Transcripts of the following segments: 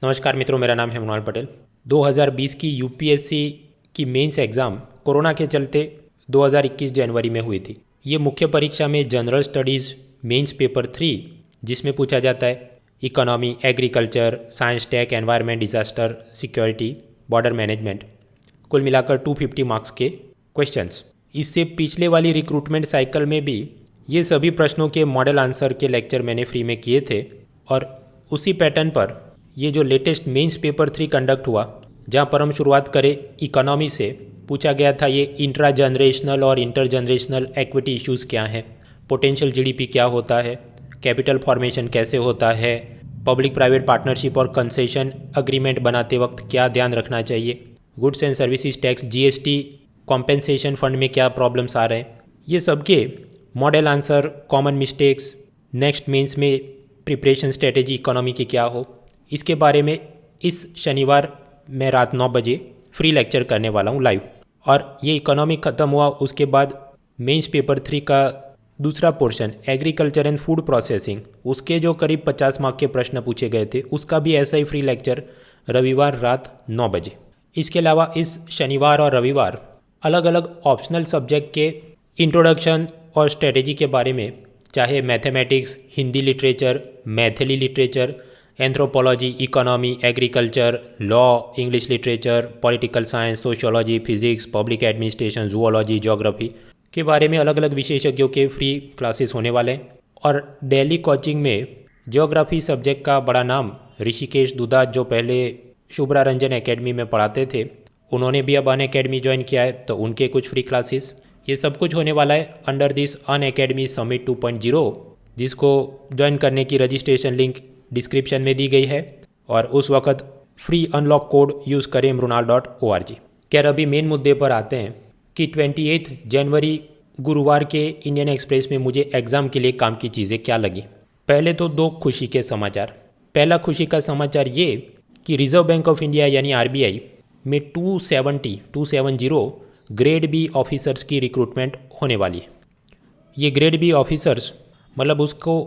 नमस्कार मित्रों, मेरा नाम है मृणाल पटेल। 2020 की यूपीएससी की मेंस एग्ज़ाम कोरोना के चलते 2021 जनवरी में हुई थी। ये मुख्य परीक्षा में जनरल स्टडीज़ मेंस पेपर 3, जिसमें पूछा जाता है economy, agriculture, science, tech, environment, disaster, security, border management, कुल मिलाकर 250 मार्क्स के क्वेश्चंस। इससे पिछले वाली रिक्रूटमेंट साइकिल में भी ये सभी प्रश्नों के मॉडल आंसर के लेक्चर मैंने फ्री में किए थे, और उसी पैटर्न पर ये जो लेटेस्ट मेंस पेपर 3 कंडक्ट हुआ, जहाँ पर हम शुरुआत करें इकोनॉमी से, पूछा गया था ये इंट्रा जनरेशनल और इंटर जनरेशनल इक्विटी इश्यूज़ क्या हैं, पोटेंशियल जीडीपी क्या होता है, कैपिटल फॉर्मेशन कैसे होता है, पब्लिक प्राइवेट पार्टनरशिप और कंसेशन अग्रीमेंट बनाते वक्त क्या ध्यान रखना चाहिए, goods and services tax, GST compensation fund में क्या प्रॉब्लम्स आ रहे हैं, ये सबके model answer, common mistakes, next mains में प्रिपरेशन स्ट्रेटेजी इकोनॉमी की क्या हो, इसके बारे में इस शनिवार मैं रात 9 बजे फ्री लेक्चर करने वाला हूँ लाइव। और ये इकोनॉमी ख़त्म हुआ, उसके बाद मेंस पेपर 3 का दूसरा portion agriculture and food processing, उसके जो करीब 50 मार्क के प्रश्न पूछे गए थे, उसका भी ऐसा ही फ्री लेक्चर रविवार रात 9 बजे। इसके अलावा इस शनिवार और रविवार अलग अलग ऑप्शनल सब्जेक्ट के इंट्रोडक्शन और स्ट्रेटेजी के बारे में, चाहे mathematics, Hindi literature, Maithili literature, anthropology, economy, agriculture, law, English literature, political science, sociology, physics, public administration, zoology, geography के बारे में अलग अलग विशेषज्ञों के फ्री क्लासेस होने वाले हैं। और डेली कोचिंग में ज्योग्राफी सब्जेक्ट का बड़ा नाम ऋषिकेश दुदा, जो पहले शुभ्रा रंजन एकेडमी में पढ़ाते थे, उन्होंने भी अब अन अकेडमी ज्वाइन किया है, तो उनके कुछ फ्री क्लासेस, ये सब कुछ होने वाला है under this Unacademy summit 2.0, जिसको ज्वाइन करने की रजिस्ट्रेशन लिंक डिस्क्रिप्शन में दी गई है। और उस वक्त फ्री अनलॉक कोड यूज़ करें mrunal.org। खैर, अभी मेन मुद्दे पर आते हैं कि 28 जनवरी गुरुवार के इंडियन एक्सप्रेस में मुझे एग्ज़ाम के लिए काम की चीज़ें क्या लगी। पहले तो दो खुशी के समाचार। पहला खुशी का समाचार ये कि रिजर्व बैंक ऑफ इंडिया यानी आरबीआई में 270 ग्रेड बी ऑफिसर्स की रिक्रूटमेंट होने वाली है। ये ग्रेड बी ऑफिसर्स मतलब उसको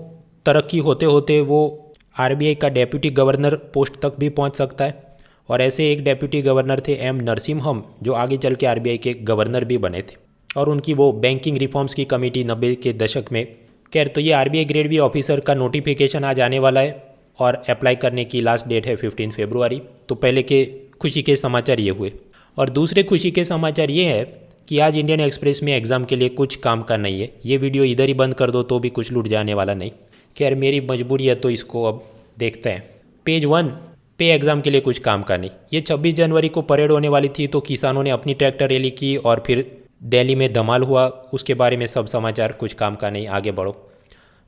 तरक्की होते होते वो आरबीआई का डेप्यूटी गवर्नर पोस्ट तक भी पहुंच सकता है। और ऐसे एक डेप्यूटी गवर्नर थे एम नरसिम्हम, जो आगे चल के आरबीआई के गवर्नर भी बने थे, और उनकी वो बैंकिंग रिफॉर्म्स की कमेटी 90 के दशक में। खैर, तो ये आरबीआई ग्रेड बी ऑफिसर का नोटिफिकेशन आज आने वाला है और अप्लाई करने की लास्ट डेट है 15 फरवरी। तो पहले के खुशी के समाचार ये हुए। और दूसरे खुशी के समाचार ये है कि आज इंडियन एक्सप्रेस में एग्ज़ाम के लिए कुछ काम का नहीं है। ये वीडियो इधर ही बंद कर दो तो भी कुछ लूट जाने वाला नहीं। खैर, मेरी मजबूरी है तो इसको अब देखते हैं। पेज 1 पे एग्ज़ाम के लिए कुछ काम का नहीं। ये 26 जनवरी को परेड होने वाली थी, तो किसानों ने अपनी ट्रैक्टर रैली की और फिर दिल्ली में धमाल हुआ, उसके बारे में सब समाचार, कुछ काम का नहीं, आगे बढ़ो।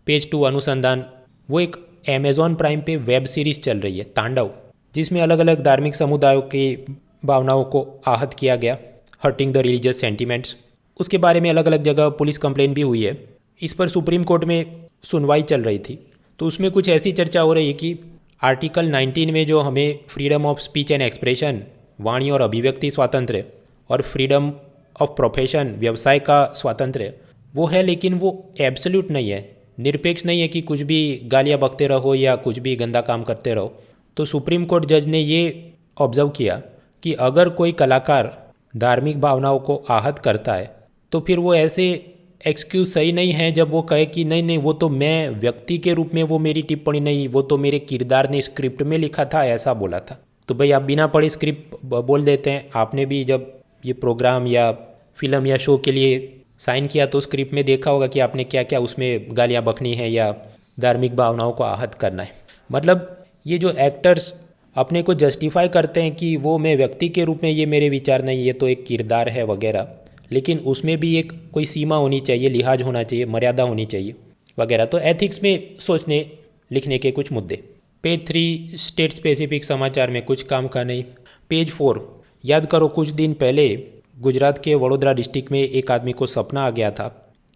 पेज 2 अनुसंधान, वो एक अमेज़ॉन प्राइम पे वेब सीरीज़ चल रही है तांडव, जिसमें अलग अलग धार्मिक समुदायों की भावनाओं को आहत किया गया, हर्टिंग द रिलीजियस सेंटिमेंट्स। उसके बारे में अलग अलग जगह पुलिस कंप्लेन भी हुई है। इस पर सुप्रीम कोर्ट में सुनवाई चल रही थी, तो उसमें कुछ ऐसी चर्चा हो रही है कि आर्टिकल 19 में जो हमें freedom of speech and expression, वाणी और अभिव्यक्ति स्वातंत्र्य, और फ्रीडम ऑफ प्रोफेशन, व्यवसाय का स्वातंत्र्य, वो है, लेकिन वो एब्सोल्यूट नहीं है, निरपेक्ष नहीं है कि कुछ भी गालियाँ बकते रहो या कुछ भी गंदा काम करते रहो। तो सुप्रीम कोर्ट जज ने ये ऑब्जर्व किया कि अगर कोई कलाकार धार्मिक भावनाओं को आहत करता है, तो फिर वो ऐसे एक्सक्यूज़ सही नहीं है जब वो कहे कि नहीं नहीं, वो तो मैं व्यक्ति के रूप में, वो मेरी टिप्पणी नहीं, वो तो मेरे किरदार ने स्क्रिप्ट में लिखा था, ऐसा बोला था। तो भाई, आप बिना पढ़े स्क्रिप्ट बोल देते हैं। आपने भी जब ये प्रोग्राम या फिल्म या शो के लिए साइन किया तो स्क्रिप्ट में देखा होगा कि आपने क्या क्या उसमें गालियाँ बकनी है या धार्मिक भावनाओं को आहत करना है। मतलब ये जो एक्टर्स अपने को जस्टिफाई करते हैं कि वो मैं व्यक्ति के रूप में, ये मेरे विचार नहीं, ये तो एक किरदार है वगैरह, लेकिन उसमें भी एक कोई सीमा होनी चाहिए, लिहाज होना चाहिए, मर्यादा होनी चाहिए वगैरह। तो एथिक्स में सोचने लिखने के कुछ मुद्दे। पेज 3 स्टेट स्पेसिफिक समाचार में कुछ काम का नहीं। पेज 4, याद करो कुछ दिन पहले गुजरात के वडोदरा डिस्ट्रिक्ट में एक आदमी को सपना आ गया था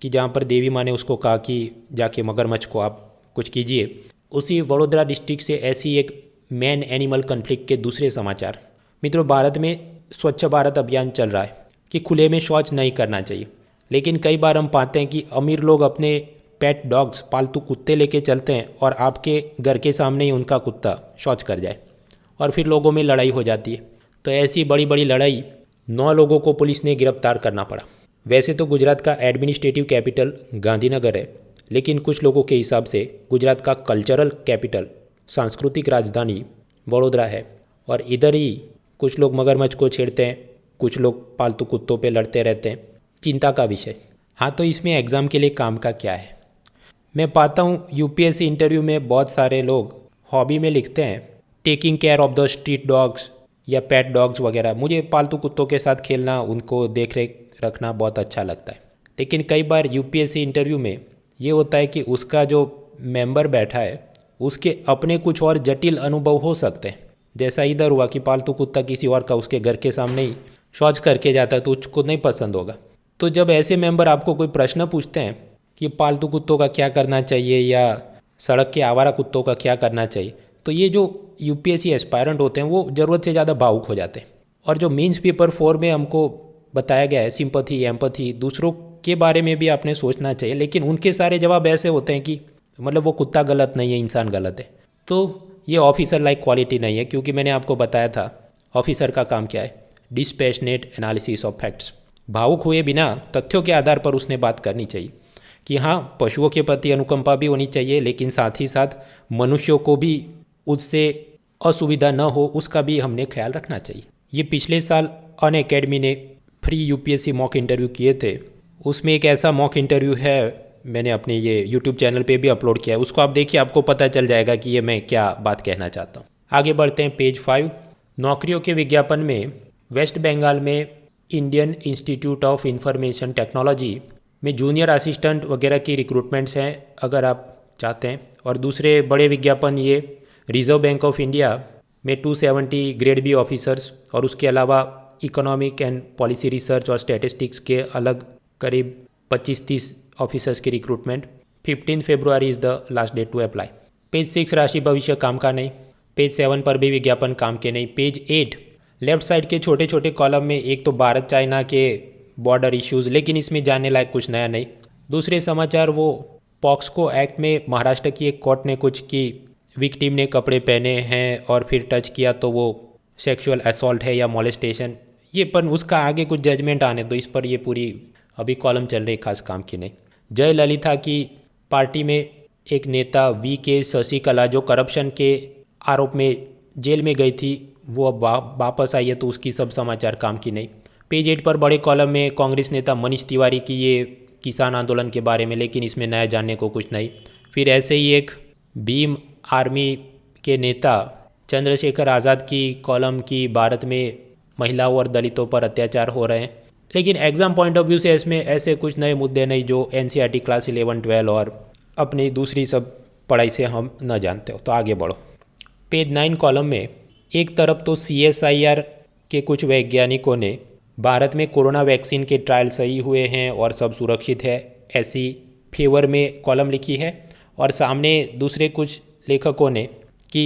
कि जहाँ पर देवी माँ ने उसको कहा कि जाके मगरमच्छ को आप कुछ कीजिए। उसी वडोदरा डिस्ट्रिक्ट से ऐसी एक मैन एनिमल कन्फ्लिक्ट के दूसरे समाचार। मित्रों, भारत में स्वच्छ भारत अभियान चल रहा है कि खुले में शौच नहीं करना चाहिए, लेकिन कई बार हम पाते हैं कि अमीर लोग अपने पेट डॉग्स, पालतू कुत्ते लेके चलते हैं और आपके घर के सामने ही उनका कुत्ता शौच कर जाए। और फिर लोगों में लड़ाई हो जाती है। तो ऐसी बड़ी बड़ी लड़ाई 9 लोगों को पुलिस ने गिरफ्तार करना पड़ा। वैसे तो गुजरात का एडमिनिस्ट्रेटिव कैपिटल गांधीनगर है, लेकिन कुछ लोगों के हिसाब से गुजरात का कल्चरल कैपिटल, सांस्कृतिक राजधानी वडोदरा है। और इधर ही कुछ लोग मगरमच्छ को छेड़ते हैं, कुछ लोग पालतू कुत्तों पे लड़ते रहते हैं। चिंता का विषय। हाँ, तो इसमें एग्ज़ाम के लिए काम का क्या है? मैं पाता हूँ यूपीएससी इंटरव्यू में बहुत सारे लोग हॉबी में लिखते हैं taking care of the street dogs या पेट डॉग्स वगैरह। मुझे पालतू कुत्तों के साथ खेलना, उनको देख रेख रखना बहुत अच्छा लगता है। लेकिन कई बार यूपीएससी इंटरव्यू में ये होता है कि उसका जो मेंबर बैठा है उसके अपने कुछ और जटिल अनुभव हो सकते हैं। जैसा इधर हुआ कि पालतू कुत्ता किसी और का उसके घर के सामने ही शौच करके जाता है, तो उसको नहीं पसंद होगा। तो जब ऐसे मेंबर आपको कोई प्रश्न पूछते हैं कि पालतू कुत्तों का क्या करना चाहिए या सड़क के आवारा कुत्तों का क्या करना चाहिए, तो ये जो यूपीएससी एस्पायरेंट होते हैं वो ज़रूरत से ज़्यादा भावुक हो जाते हैं। और जो मेंस पेपर 4 में हमको बताया गया है सिंपैथी, एम्पैथी, दूसरों के बारे में भी आपने सोचना चाहिए, लेकिन उनके सारे जवाब ऐसे होते हैं कि मतलब वो कुत्ता गलत नहीं है, इंसान गलत है। तो ये ऑफिसर लाइक क्वालिटी नहीं है, क्योंकि मैंने आपको बताया था ऑफिसर का काम क्या है, डिस्पैशनेट एनालिसिस ऑफ फैक्ट्स। भावुक हुए बिना तथ्यों के आधार पर उसने बात करनी चाहिए कि हाँ, पशुओं के प्रति अनुकंपा भी होनी चाहिए, लेकिन साथ ही साथ मनुष्यों को भी उससे असुविधा न हो उसका भी हमने ख्याल रखना चाहिए। ये पिछले साल अनअकैडमी ने फ्री यूपीएससी मॉक इंटरव्यू किए थे। उसमें एक ऐसा मॉक इंटरव्यू है, मैंने अपने ये यूट्यूब चैनल पे भी अपलोड किया है, उसको आप देखिए, आपको पता चल जाएगा कि ये मैं क्या बात कहना चाहता हूँ। आगे बढ़ते हैं, पेज 5। नौकरियों के विज्ञापन में वेस्ट बंगाल में Indian institute of information technology में जूनियर असिस्टेंट वगैरह की रिक्रूटमेंट्स हैं अगर आप चाहते हैं। और दूसरे बड़े विज्ञापन ये रिजर्व बैंक ऑफ इंडिया में 270 ग्रेड बी ऑफिसर्स, और उसके अलावा इकोनॉमिक एंड पॉलिसी रिसर्च और स्टैटिस्टिक्स के अलग करीब 25-30 ऑफिसर्स की recruitment. 15 February is the last date to apply. Page 6 राशि भविष्य काम का नहीं। पेज 7 पर भी विज्ञापन काम के नहीं। पेज 8 लेफ्ट साइड के छोटे छोटे कॉलम में एक तो भारत चाइना के बॉर्डर इश्यूज़, लेकिन इसमें जानने लायक कुछ नया नहीं। दूसरे समाचार वो पॉक्सको एक्ट में महाराष्ट्र की एक कोर्ट ने कुछ कि विक्टिम ने कपड़े पहने हैं और फिर टच किया तो वो सेक्सुअल असॉल्ट है या मोलेस्टेशन, ये पर उसका आगे कुछ जजमेंट आने दो, इस पर ये पूरी अभी कॉलम चल रही, खास काम की नहीं। जयललिता की पार्टी में एक नेता वी.के. शशिकला जो करप्शन के आरोप में जेल में गई थी, वो अब वापस आई है, तो उसकी सब समाचार काम की नहीं। पेज 8 पर बड़े कॉलम में कांग्रेस नेता मनीष तिवारी की ये किसान आंदोलन के बारे में, लेकिन इसमें नया जानने को कुछ नहीं। फिर ऐसे ही एक भीम आर्मी के नेता चंद्रशेखर आज़ाद की कॉलम की भारत में महिलाओं और दलितों पर अत्याचार हो रहे हैं, लेकिन एग्ज़ाम पॉइंट ऑफ व्यू से इसमें ऐसे कुछ नए मुद्दे नहीं जो एनसीईआरटी क्लास 11-12 और अपनी दूसरी सब पढ़ाई से हम न जानते हो। तो आगे बढ़ो। पेज 9 कॉलम में एक तरफ तो CSIR के कुछ वैज्ञानिकों ने भारत में कोरोना वैक्सीन के ट्रायल सही हुए हैं और सब सुरक्षित है ऐसी फेवर में कॉलम लिखी है, और सामने दूसरे कुछ लेखकों ने कि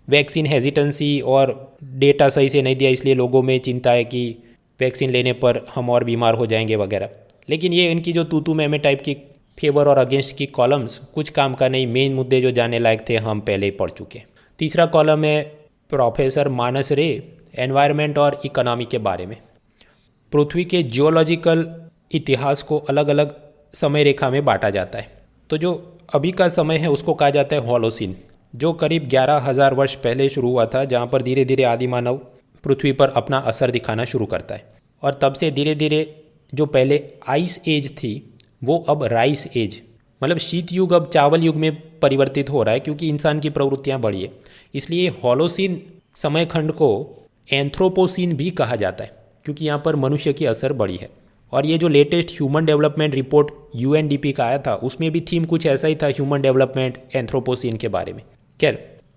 वैक्सीन हेजिटेंसी और डेटा सही से नहीं दिया, इसलिए लोगों में चिंता है कि वैक्सीन लेने पर हम और बीमार हो जाएंगे वगैरह। लेकिन ये इनकी जो तूतू मैमे टाइप की फेवर और अगेंस्ट की कॉलम्स कुछ काम का नहीं, मेन मुद्दे जो जाने लायक थे हम पहले ही पढ़ चुके। तीसरा कॉलम है प्रोफेसर मानस रे एनवायरनमेंट और इकोनॉमी के बारे में। पृथ्वी के जियोलॉजिकल इतिहास को अलग अलग समय रेखा में बांटा जाता है। तो जो अभी का समय है उसको कहा जाता है होलोसिन, जो करीब 11,000 वर्ष पहले शुरू हुआ था, जहाँ पर धीरे धीरे आदि मानव पृथ्वी पर अपना असर दिखाना शुरू करता है। और तब से धीरे धीरे जो पहले आइस एज थी वो अब राइस एज, मतलब शीत युग अब चावल युग में परिवर्तित हो रहा है, क्योंकि इंसान की प्रवृत्तियाँ बढ़ी है। इसलिए होलोसिन समय खंड को एंथ्रोपोसिन भी कहा जाता है, क्योंकि यहाँ पर मनुष्य की असर बढ़ी है। और ये जो latest human development report UNDP का आया था, उसमें भी थीम कुछ ऐसा ही था, ह्यूमन डेवलपमेंट एंथ्रोपोसिन के बारे में। खैर,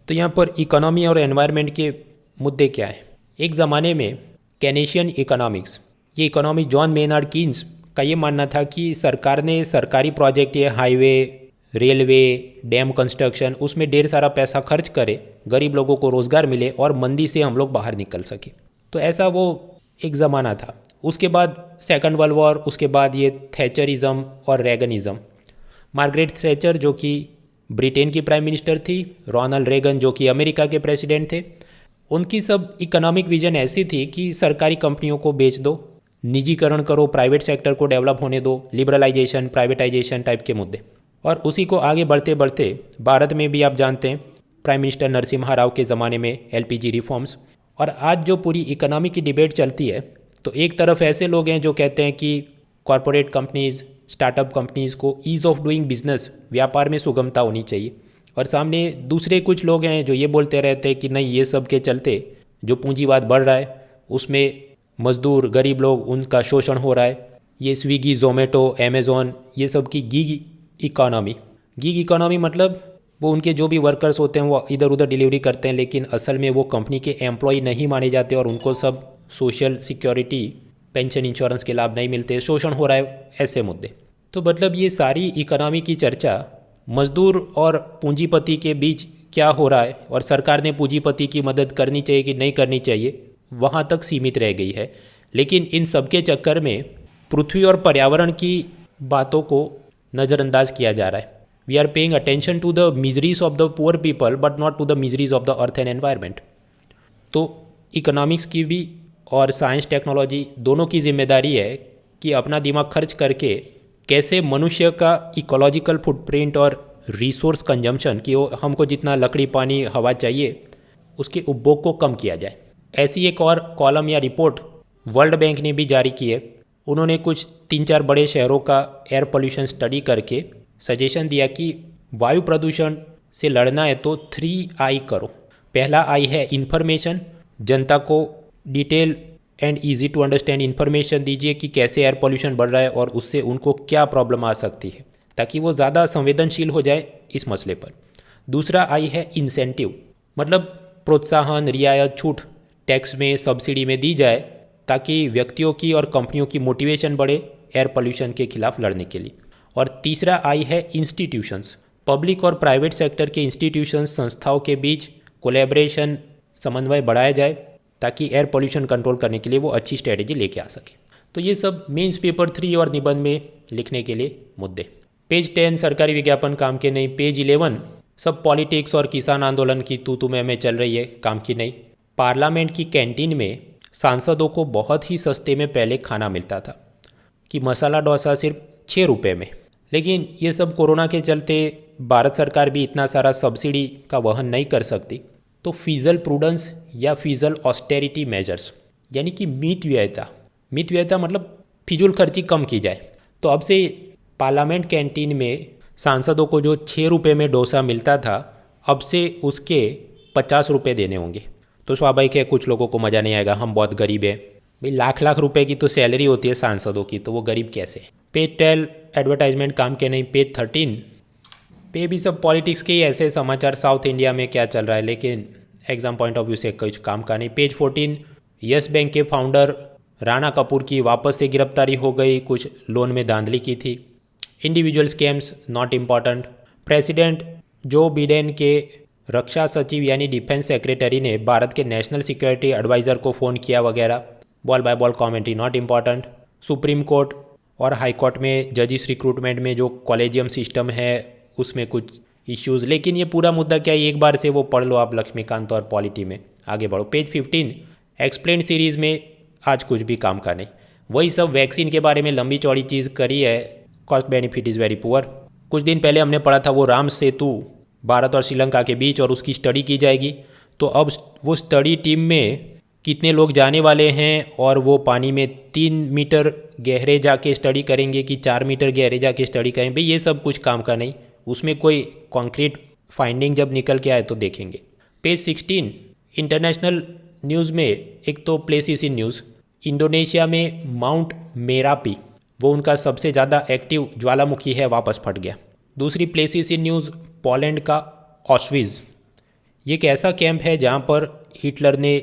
तो यहाँ पर इकोनॉमी और एनवायरनमेंट के मुद्दे क्या हैं। एक ज़माने में कैनेशियन इकोनॉमिक्स, ये इकोनॉमिस्ट जॉन मेनार्ड कीन्स का ये मानना था कि सरकार ने सरकारी प्रोजेक्ट, ये हाईवे, रेलवे, डैम कंस्ट्रक्शन, उसमें ढेर सारा पैसा खर्च करे, गरीब लोगों को रोज़गार मिले और मंदी से हम लोग बाहर निकल सके। तो ऐसा वो एक ज़माना था। उसके बाद सेकंड वर्ल्ड वॉर, उसके बाद ये थैचरिज्म और रेगनिज्म। मार्गरेट थैचर जो कि ब्रिटेन की प्राइम मिनिस्टर थी, रोनाल्ड रेगन जो कि अमेरिका के प्रेसिडेंट थे, उनकी सब इकोनॉमिक विजन ऐसी थी कि सरकारी कंपनियों को बेच दो, निजीकरण करो, प्राइवेट सेक्टर को डेवलप होने दो, लिबरलाइजेशन, प्राइवेटाइजेशन टाइप के मुद्दे। और उसी को आगे बढ़ते बढ़ते भारत में भी आप जानते हैं प्राइम मिनिस्टर नरसिम्हा राव के ज़माने में एलपीजी रिफॉर्म्स। और आज जो पूरी इकोनॉमी की डिबेट चलती है, तो एक तरफ ऐसे लोग हैं जो कहते हैं कि कॉरपोरेट कंपनीज़, स्टार्टअप कंपनीज़ को ईज़ ऑफ डूइंग बिजनेस, व्यापार में सुगमता होनी चाहिए। और सामने दूसरे कुछ लोग हैं जो ये बोलते रहते हैं कि नहीं, ये सब के चलते जो पूंजीवाद बढ़ रहा है उसमें मजदूर, गरीब लोग, उनका शोषण हो रहा है। ये स्विगी, जोमेटो, अमेज़ॉन, ये सब की गीग इकोनॉमी मतलब वो उनके जो भी वर्कर्स होते हैं वो इधर उधर डिलीवरी करते हैं, लेकिन असल में वो कंपनी के एम्प्लॉय नहीं माने जाते और उनको सब सोशल सिक्योरिटी, पेंशन, इंश्योरेंस के लाभ नहीं मिलते, शोषण हो रहा है, ऐसे मुद्दे। तो मतलब ये सारी इकोनॉमी की चर्चा मजदूर और पूंजीपति के बीच क्या हो रहा है और सरकार ने पूंजीपति की मदद करनी चाहिए कि नहीं करनी चाहिए, वहाँ तक सीमित रह गई है। लेकिन इन सब के चक्कर में पृथ्वी और पर्यावरण की बातों को नज़रअंदाज किया जा रहा है। We are paying attention to the miseries of the poor people but not to the miseries of the earth and environment. तो इकोनॉमिक्स की भी और साइंस टेक्नोलॉजी दोनों की जिम्मेदारी है कि अपना दिमाग खर्च करके कैसे मनुष्य का इकोलॉजिकल फुटप्रिंट और रिसोर्स कंजम्पशन की हमको जितना लकड़ी, पानी, हवा चाहिए उसके उपभोग को कम किया जाए। ऐसी एक और कॉलम या रिपोर्ट वर्ल्ड बैंक ने भी जारी की है। उन्होंने कुछ 3-4 बड़े शहरों का एयर पोल्यूशन स्टडी करके सजेशन दिया कि वायु प्रदूषण से लड़ना है तो 3I करो। पहला आई है इन्फॉर्मेशन, जनता को detail and easy to understand information दीजिए कि कैसे एयर पोल्यूशन बढ़ रहा है और उससे उनको क्या प्रॉब्लम आ सकती है, ताकि वो ज़्यादा संवेदनशील हो जाए इस मसले पर। दूसरा आई है इंसेंटिव, मतलब प्रोत्साहन, रियायत, छूट टैक्स में, सब्सिडी में दी जाए ताकि व्यक्तियों की और कंपनियों की मोटिवेशन बढ़े एयर पोल्यूशन के खिलाफ लड़ने के लिए। और तीसरा आई है इंस्टीट्यूशंस, पब्लिक और प्राइवेट सेक्टर के इंस्टीट्यूशंस, संस्थाओं के बीच कोलैबोरेशन, समन्वय बढ़ाया जाए ताकि एयर पोल्यूशन कंट्रोल करने के लिए वो अच्छी स्ट्रेटेजी लेके आ सके। तो ये सब मेंस पेपर 3 और निबंध में लिखने के लिए मुद्दे। पेज 10 सरकारी विज्ञापन काम के नहीं। पेज 11 सब पॉलिटिक्स और किसान आंदोलन की तू में चल रही है, काम की नहीं। पार्लियामेंट की कैंटीन में सांसदों को बहुत ही सस्ते में पहले खाना मिलता था कि मसाला डोसा सिर्फ 6 रुपये में। लेकिन ये सब कोरोना के चलते भारत सरकार भी इतना सारा सब्सिडी का वहन नहीं कर सकती, तो फीजल प्रूडेंस या फीजल ऑस्टेरिटी मेजर्स यानी कि मितव्ययता मतलब फिजूल खर्ची कम की जाए। तो अब से पार्लियामेंट कैंटीन में सांसदों को जो 6 रुपये में डोसा मिलता था, अब से उसके 50 रुपये देने होंगे। तो स्वाभाविक है कुछ लोगों को मज़ा नहीं आएगा, हम बहुत गरीब हैं भाई, लाख रुपए की तो सैलरी होती है सांसदों की, तो वो गरीब कैसे। पेज 12 एडवर्टाइजमेंट काम के नहीं। पेज 13 पे भी सब पॉलिटिक्स के ही ऐसे समाचार, साउथ इंडिया में क्या चल रहा है, लेकिन एग्जाम पॉइंट ऑफ व्यू से कुछ काम का नहीं। पेज 14 यस बैंक के फाउंडर राणा कपूर की वापस से गिरफ्तारी हो गई, कुछ लोन में धांधली की थी। Individual scams not important. President Joe Biden के रक्षा सचिव यानी डिफेंस सेक्रेटरी ने भारत के नेशनल सिक्योरिटी एडवाइज़र को फ़ोन किया वगैरह, ball by ball commentary not important. Supreme court और हाई कोर्ट में जजिस रिक्रूटमेंट में जो कॉलेजियम सिस्टम है उसमें कुछ इश्यूज़, लेकिन ये पूरा मुद्दा क्या है, एक बार से वो पढ़ लो आप लक्ष्मीकांत और पॉलिटी में, आगे बढ़ो। पेज 15 एक्सप्लेन सीरीज़ में आज कुछ भी काम का नहीं, वही सब वैक्सीन के बारे में लंबी चौड़ी चीज़ करी है, cost benefit is very poor. कुछ दिन पहले हमने पढ़ा था वो राम सेतु भारत और श्रीलंका के बीच और उसकी स्टडी की जाएगी, तो अब वो स्टडी टीम में कितने लोग जाने वाले हैं और वो पानी में 3 मीटर गहरे जाके स्टडी करेंगे कि 4 मीटर गहरे जाके स्टडी करेंगे, भाई ये सब कुछ काम का नहीं, उसमें कोई कॉन्क्रीट फाइंडिंग जब निकल के आए तो देखेंगे। पेज 16 इंटरनेशनल न्यूज़ में एक तो प्लेसेस इन न्यूज़, इंडोनेशिया में माउंट मेरापी वो उनका सबसे ज़्यादा एक्टिव ज्वालामुखी है, वापस फट गया। दूसरी प्लेसेस इन न्यूज़ पोलैंड का ऑश्विज, ये एक ऐसा कैंप है जहाँ पर हिटलर ने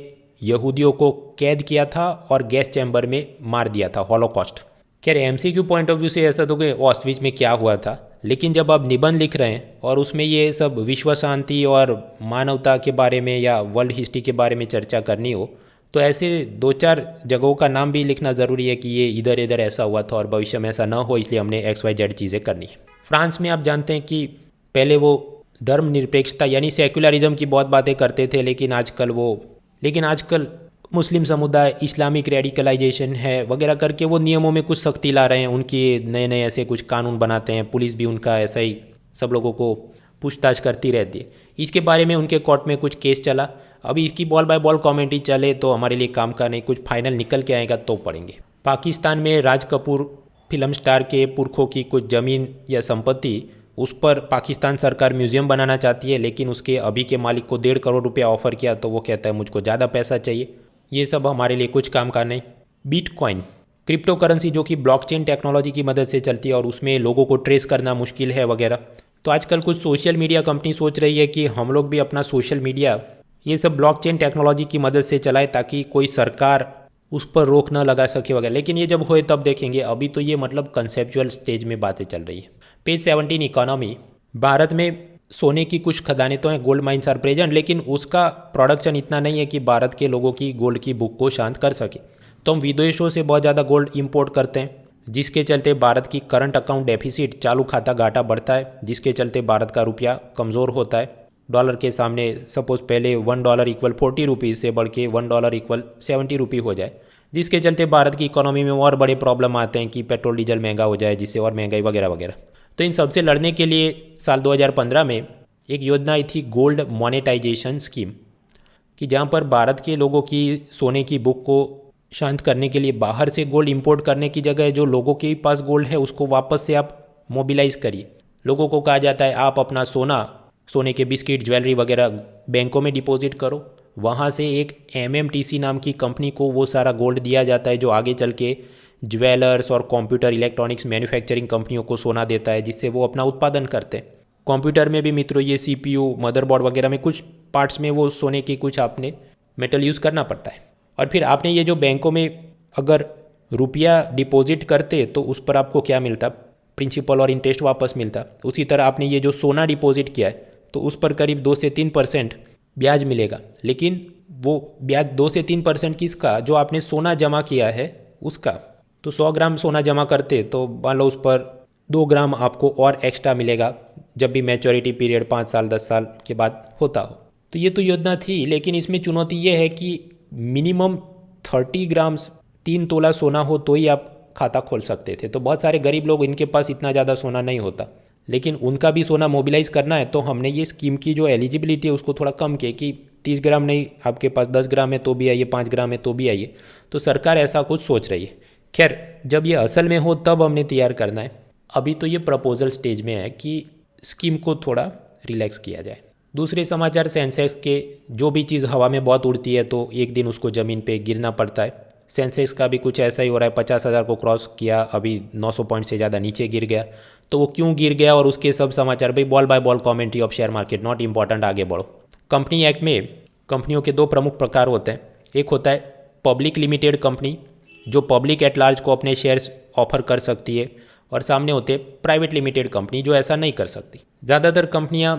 यहूदियों को कैद किया था और गैस चैम्बर में मार दिया था, हॉलोकॉस्ट। खैर एमसीक्यू पॉइंट ऑफ व्यू से ऐसा तो कि ऑश्विज में क्या हुआ था, लेकिन जब आप निबंध लिख रहे हैं और उसमें ये सब विश्व शांति और मानवता के बारे में या वर्ल्ड हिस्ट्री के बारे में चर्चा करनी हो, तो ऐसे 2-4 जगहों का नाम भी लिखना ज़रूरी है कि ये इधर इधर ऐसा हुआ था और भविष्य में ऐसा ना हो, इसलिए हमने XYZ चीज़ें करनी है। फ्रांस में आप जानते हैं कि पहले वो धर्मनिरपेक्षता यानी सेक्युलरिज्म की बहुत बातें करते थे, लेकिन आजकल वो लेकिन आजकल मुस्लिम समुदाय, इस्लामिक रेडिकलाइजेशन है वगैरह करके वो नियमों में कुछ सख्ती ला रहे हैं, उनके नए नए ऐसे कुछ कानून बनाते हैं, पुलिस भी उनका ऐसा ही सब लोगों को पूछताछ करती रहती है। इसके बारे में उनके कोर्ट में कुछ केस चला, अभी इसकी बॉल बाय बॉल कमेंट्री चले तो हमारे लिए काम का नहीं, कुछ फाइनल निकल के आएगा तो पढ़ेंगे। पाकिस्तान में राज कपूर फिल्म स्टार के पुरखों की कुछ ज़मीन या संपत्ति, उस पर पाकिस्तान सरकार म्यूज़ियम बनाना चाहती है, लेकिन उसके अभी के मालिक को 1.5 करोड़ रुपया ऑफर किया तो वो कहता है मुझको ज़्यादा पैसा चाहिए। ये सब हमारे लिए कुछ काम का नहीं। बिटकॉइन क्रिप्टो करेंसी जो कि ब्लॉकचेन टेक्नोलॉजी की मदद से चलती है और उसमें लोगों को ट्रेस करना मुश्किल है वगैरह। तो आजकल कुछ सोशल मीडिया कंपनी सोच रही है कि हम लोग भी अपना सोशल मीडिया ये सब ब्लॉकचेन टेक्नोलॉजी की मदद से चलाए ताकि कोई सरकार उस पर रोक न लगा सके वगैरह, लेकिन ये जब होए तब देखेंगे, अभी तो ये मतलब कंसेप्चुअल स्टेज में बातें चल रही है। Page 17 economy. भारत में सोने की कुछ खदानें तो हैं, गोल्ड माइंस आर प्रेजेंट, लेकिन उसका प्रोडक्शन इतना नहीं है कि भारत के लोगों की गोल्ड की भूख को शांत कर सके। तो हम विदेशों से बहुत ज़्यादा गोल्ड इंपोर्ट करते हैं, जिसके चलते भारत की करंट अकाउंट डेफिसिट, चालू खाता घाटा बढ़ता है, जिसके चलते भारत का रुपया कमज़ोर होता है डॉलर के सामने। सपोज पहले $1 इक्वल 40 रुपीज़ से बढ़ के $1 इक्वल 70 रुपी हो जाए, जिसके चलते भारत की इकोनॉमी में और बड़े प्रॉब्लम आते हैं कि पेट्रोल डीजल महंगा हो जाए, जिससे और महंगाई वगैरह वगैरह। तो इन सबसे लड़ने के लिए साल 2015 में एक योजना आई थी गोल्ड मोनेटाइजेशन स्कीम, कि जहाँ पर भारत के लोगों की सोने की भूख को शांत करने के लिए बाहर से गोल्ड इंपोर्ट करने की जगह जो लोगों के पास गोल्ड है उसको वापस से आप मोबिलाइज करिए। लोगों को कहा जाता है आप अपना सोने के बिस्किट, ज्वेलरी वगैरह बैंकों में डिपॉजिट करो, वहाँ से एक MMTC नाम की कंपनी को वो सारा गोल्ड दिया जाता है जो आगे चल के ज्वेलर्स और कंप्यूटर इलेक्ट्रॉनिक्स मैन्युफैक्चरिंग कंपनियों को सोना देता है, जिससे वो अपना उत्पादन करते हैं। कंप्यूटर में भी मित्रों ये CPU, मदरबोर्ड वगैरह में कुछ पार्ट्स में वो सोने की कुछ आपने मेटल यूज़ करना पड़ता है। और फिर आपने ये जो बैंकों में अगर रुपया डिपॉजिट करते तो उस पर आपको क्या मिलता, प्रिंसिपल और इंटरेस्ट वापस मिलता। उसी तरह आपने ये जो सोना डिपॉजिट किया है तो उस पर करीब 2 से 3% ब्याज मिलेगा, लेकिन वो ब्याज 2 से 3% किसका, जो आपने सोना जमा किया है उसका। तो 100 ग्राम सोना जमा करते तो मान लो उस पर 2 ग्राम आपको और एक्स्ट्रा मिलेगा जब भी मैच्योरिटी पीरियड 5 साल 10 साल के बाद होता हो। तो ये तो योजना थी, लेकिन इसमें चुनौती ये है कि मिनिमम 30 ग्राम 3 तोला सोना हो तो ही आप खाता खोल सकते थे। तो बहुत सारे गरीब लोग, इनके पास इतना ज़्यादा सोना नहीं होता, लेकिन उनका भी सोना मोबिलाइज करना है। तो हमने ये स्कीम की जो एलिजिबिलिटी है उसको थोड़ा कम किया कि 30 ग्राम नहीं, आपके पास 10 ग्राम है तो भी आइए, 5 ग्राम है तो भी आइए। तो सरकार ऐसा कुछ सोच रही है। खैर, जब ये असल में हो तब हमने तैयार करना है। अभी तो ये प्रपोजल स्टेज में है कि स्कीम को थोड़ा रिलैक्स किया जाए। दूसरे समाचार, सेंसेक्स के जो भी चीज़ हवा में बहुत उड़ती है तो एक दिन उसको ज़मीन पे गिरना पड़ता है। सेंसेक्स का भी कुछ ऐसा ही हो रहा है, 50,000 को क्रॉस किया, अभी 900 पॉइंट से ज़्यादा नीचे गिर गया। तो वो क्यों गिर गया और उसके सब समाचार, भाई ball by ball commentary of share market, not important, आगे बढ़ो। कंपनी एक्ट में कंपनियों के 2 प्रमुख प्रकार होते हैं। एक होता है पब्लिक लिमिटेड कंपनी, जो पब्लिक एट लार्ज को अपने शेयर्स ऑफर कर सकती है, और सामने होते हैं प्राइवेट लिमिटेड कंपनी जो ऐसा नहीं कर सकती। ज़्यादातर कंपनियां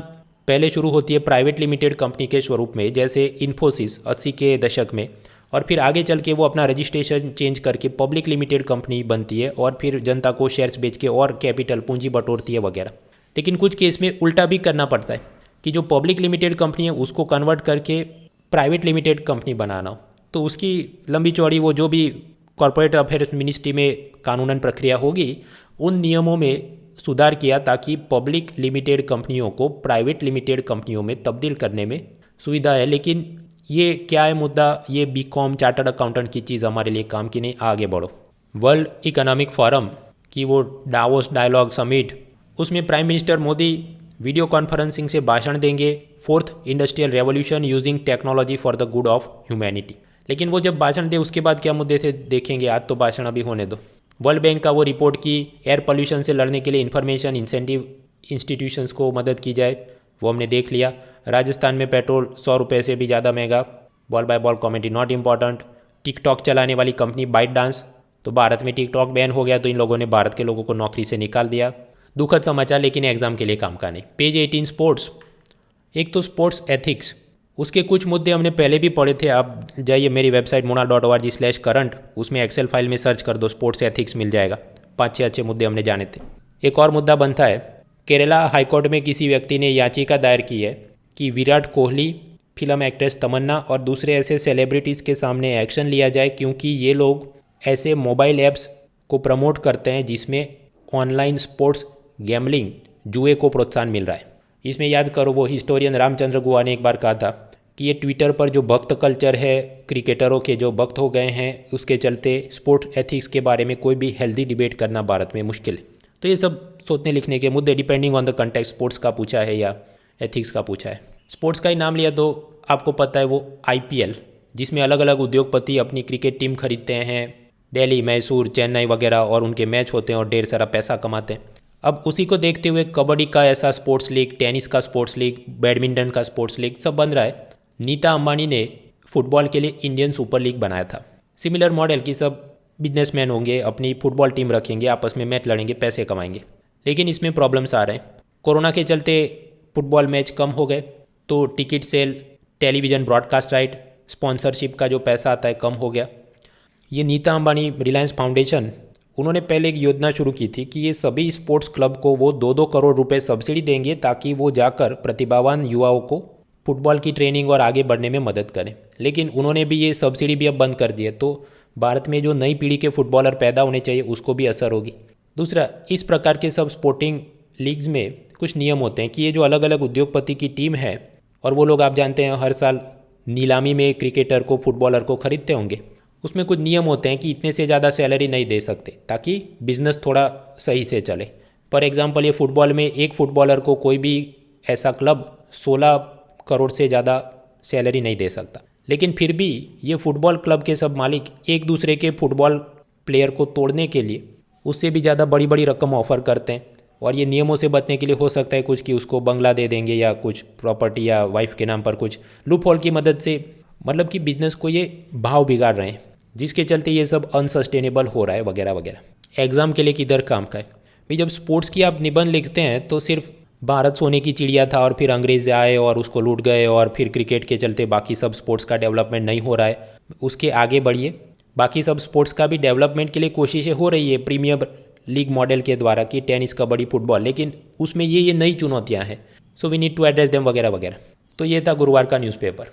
पहले शुरू होती है प्राइवेट लिमिटेड कंपनी के स्वरूप में, जैसे इन्फोसिस 80 के दशक में, और फिर आगे चल के वो अपना रजिस्ट्रेशन चेंज करके पब्लिक लिमिटेड कंपनी बनती है और फिर जनता को शेयर्स बेच के और कैपिटल पूंजी बटोरती है वगैरह। लेकिन कुछ केस में उल्टा भी करना पड़ता है कि जो पब्लिक लिमिटेड कंपनी है उसको कन्वर्ट करके प्राइवेट लिमिटेड कंपनी बनाना हो। तो उसकी लंबी चौड़ी वो जो भी कॉरपोरेट अफेयर्स मिनिस्ट्री में कानूनन प्रक्रिया होगी, उन नियमों में सुधार किया ताकि पब्लिक लिमिटेड कंपनियों को प्राइवेट लिमिटेड कंपनियों में तब्दील करने में सुविधा है। लेकिन ये क्या है मुद्दा, ये BCom चार्टर्ड अकाउंटेंट की चीज़ हमारे लिए काम की नहीं, आगे बढ़ो। वर्ल्ड इकोनॉमिक फोरम की वो डावोस डायलॉग समिट, उसमें prime minister Modi video conferencing से भाषण देंगे, 4th industrial revolution using technology for the good of humanity. लेकिन वो जब भाषण दे उसके बाद क्या मुद्दे थे देखेंगे, आज तो भाषण अभी होने दो। वर्ल्ड बैंक का वो रिपोर्ट की एयर पोल्यूशन से लड़ने के लिए इन्फॉर्मेशन इंसेंटिव इंस्टीट्यूशंस को मदद की जाए, वो हमने देख लिया। राजस्थान में पेट्रोल 100 रुपये से भी ज़्यादा महंगा, ball by ball commentary not important. TikTok चलाने वाली कंपनी बाइट डांस, तो भारत में टिकटॉक बैन हो गया तो इन लोगों ने भारत के लोगों को नौकरी से निकाल दिया। दुखद समाचार, लेकिन एग्जाम के लिए काम का नहीं। Page 18 sports. एक तो स्पोर्ट्स एथिक्स, उसके कुछ मुद्दे हमने पहले भी पढ़े थे। आप जाइए मेरी वेबसाइट mona.org/current, उसमें एक्सेल फाइल में सर्च कर दो, स्पोर्ट्स एथिक्स मिल जाएगा। 5-6 अच्छे मुद्दे हमने जाने थे। एक और मुद्दा बनता है, केरला हाईकोर्ट में किसी व्यक्ति ने याचिका दायर की है कि विराट कोहली फिल्म एक्ट्रेस तमन्ना और दूसरे ऐसे सेलिब्रिटीज़ के सामने एक्शन लिया जाए, क्योंकि ये लोग ऐसे मोबाइल ऐप्स को प्रमोट करते हैं जिसमें ऑनलाइन स्पोर्ट्स गैम्बलिंग जुए को प्रोत्साहन मिल रहा है। इसमें याद करो वो हिस्टोरियन रामचंद्र गुहा ने एक बार कहा था कि ये ट्विटर पर जो भक्त कल्चर है, क्रिकेटरों के जो भक्त हो गए हैं, उसके चलते स्पोर्ट्स एथिक्स के बारे में कोई भी हेल्दी डिबेट करना भारत में मुश्किल है। तो ये सब सोचने लिखने के मुद्दे, depending on the context, sports का पूछा है या एथिक्स का पूछा है। स्पोर्ट्स का ही नाम लिया तो आपको पता है वो IPL, जिसमें अलग अलग उद्योगपति अपनी क्रिकेट टीम खरीदते हैं, दिल्ली, मैसूर, चेन्नई वगैरह, और उनके मैच होते हैं और ढेर सारा पैसा कमाते हैं। अब उसी को देखते हुए कबड्डी का ऐसा स्पोर्ट्स लीग, टेनिस का स्पोर्ट्स लीग, बैडमिंटन का स्पोर्ट्स लीग सब बन रहा है। नीता अंबानी ने फुटबॉल के लिए इंडियन सुपर लीग बनाया था। सिमिलर मॉडल की सब बिजनेसमैन होंगे, अपनी फुटबॉल टीम रखेंगे, आपस में मैच लड़ेंगे, पैसे कमाएंगे। लेकिन इसमें प्रॉब्लम्स आ रहे हैं। कोरोना के चलते फुटबॉल मैच कम हो गए, तो ticket sale, television broadcast right, sponsorship का जो पैसा आता है कम हो गया। ये नीता अंबानी रिलायंस फाउंडेशन, उन्होंने पहले एक योजना शुरू की थी कि ये सभी स्पोर्ट्स क्लब को वो 2-2 करोड़ रुपए सब्सिडी देंगे ताकि वो जाकर प्रतिभावान युवाओं को फुटबॉल की ट्रेनिंग और आगे बढ़ने में मदद करें। लेकिन उन्होंने भी ये सब्सिडी भी अब बंद कर दी है, तो भारत में जो नई पीढ़ी के फुटबॉलर पैदा होने चाहिए उसको भी असर होगी। दूसरा, इस प्रकार के सब स्पोर्टिंग लीग्स में कुछ नियम होते हैं कि ये जो अलग अलग उद्योगपति की टीम है, और वो लोग आप जानते हैं हर साल नीलामी में क्रिकेटर को, फुटबॉलर को खरीदते होंगे, उसमें कुछ नियम होते हैं कि इतने से ज़्यादा सैलरी नहीं दे सकते ताकि बिजनेस थोड़ा सही से चले। फॉर एग्जांपल, ये फुटबॉल में एक फुटबॉलर को कोई भी ऐसा क्लब 16 करोड़ से ज़्यादा सैलरी नहीं दे सकता। लेकिन फिर भी ये फुटबॉल क्लब के सब मालिक एक दूसरे के फुटबॉल प्लेयर को तोड़ने के लिए उससे भी ज़्यादा बड़ी बड़ी रकम ऑफर करते हैं। और ये नियमों से बचने के लिए हो सकता है कुछ कि उसको बंगला दे देंगे या कुछ प्रॉपर्टी या वाइफ के नाम पर कुछ लूप होल की मदद से, मतलब कि बिजनेस को ये भाव बिगाड़ रहे हैं, जिसके चलते ये सब अनसस्टेनेबल हो रहा है वगैरह वगैरह। एग्ज़ाम के लिए किधर काम का है भाई। जब स्पोर्ट्स की आप निबंध लिखते हैं तो सिर्फ भारत सोने की चिड़िया था और फिर अंग्रेज आए और उसको लूट गए, और फिर क्रिकेट के चलते बाकी सब स्पोर्ट्स का डेवलपमेंट नहीं हो रहा है, उसके आगे बढ़िए। बाकी सब स्पोर्ट्स का भी डेवलपमेंट के लिए कोशिशें हो रही है प्रीमियर लीग मॉडल के द्वारा कि टेनिस, कबड्डी, फुटबॉल, लेकिन उसमें ये नई चुनौतियाँ हैं। So we need to address them वगैरह वगैरह। तो ये था गुरुवार का न्यूज़पेपर।